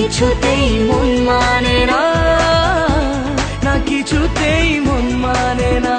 কিছুতেই মন মানে না, না কিছুতেই মন মানে না।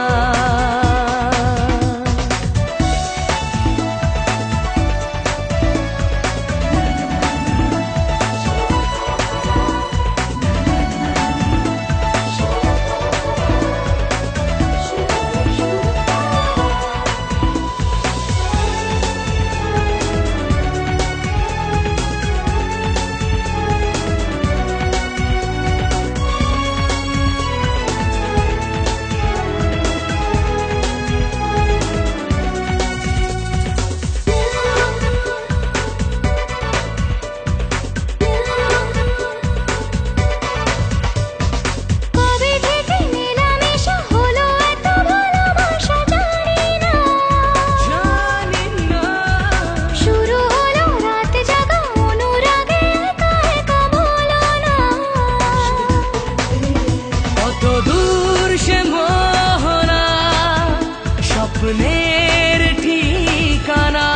স্বপ্নের ঠিকানা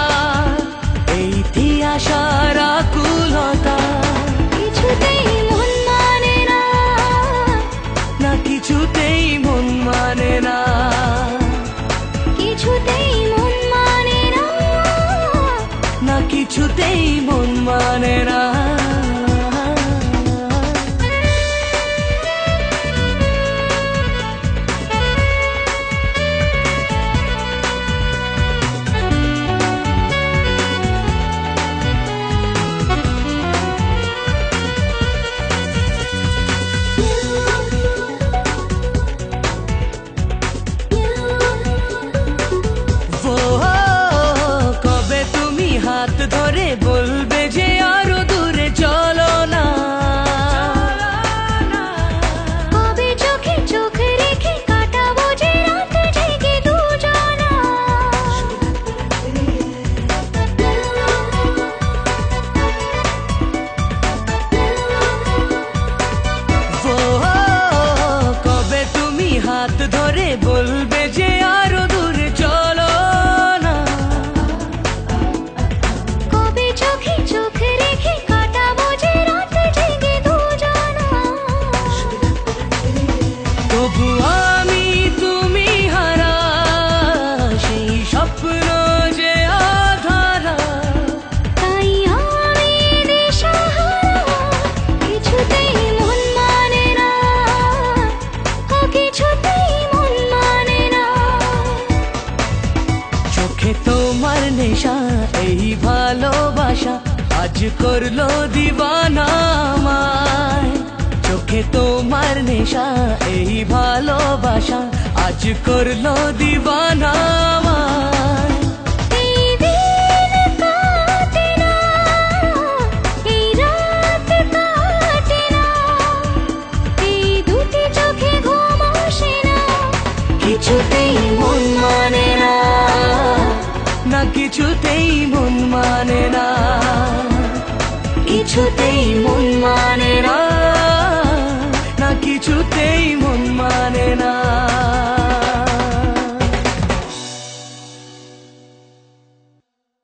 এই আশার আকুলতা, কিছুতেই মন মানে না, না কিছুতেই মন মানে না, কিছুতেই মন মানে না, না কিছুতেই মন মানে না। হাত ধরে বলবে যে আরো দূরে চলো না, কবে চোখে চোখ রেখে কাটাবো যে রাত জেগে দুজনা, কবে তুমি হাত ধরে বলবে যে আরো দূরে চলো না, চোখে চোখ রেখে কাটাবো যে রাত জেগে দুজনা। তবু আমি তুমি হারা সেই স্বপ্ন যে আধারা, তাই আমি দিশাহারা, কিছুতেই মন মানে না, কিছুতেই মন মানে না। চোখে তোমার নেশা এই ভালোবাসা আজ করলো দিওয়ানা আমায়, চোখে তোমার নেশা এই ভালোবাসা আজ করলো দিওয়ানা আমায়। এই দিন কাটে না, এই রাত কাটে না, এই দুটি চোখে ঘুম আসে না, কিছুতেই মন মানে না, না কিছুতেই মন মানে না, কিছুতেই মন মানে